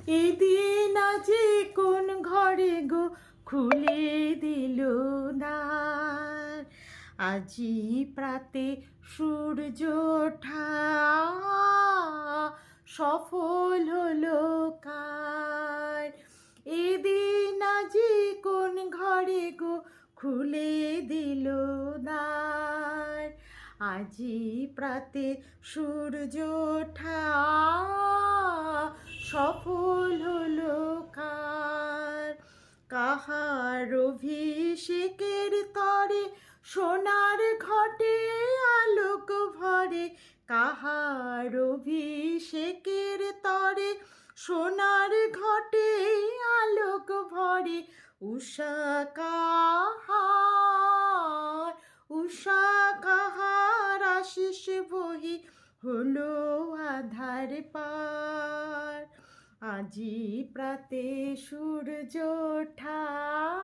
এদিন আজি কোন ঘরে গো খুলে দিল দ্বার। আজি প্রাতে সূর্য ওঠা সফল হলো কার। এদিন আজি কোন ঘরে গো খুলে দিল দ্বার। আজি প্রাতে সূর্য ওঠা সফল হলো কার। কাহার অভিষেকের তরে সোনার ঘটে আলোক ভরে। কাহার অভিষেকের তরে সোনার ঘটে আলোক ভরে। উষা কাহার, উষা কাহার আশিস বহি হলো আধার পার। আজি প্রাতে সূর্য ওঠা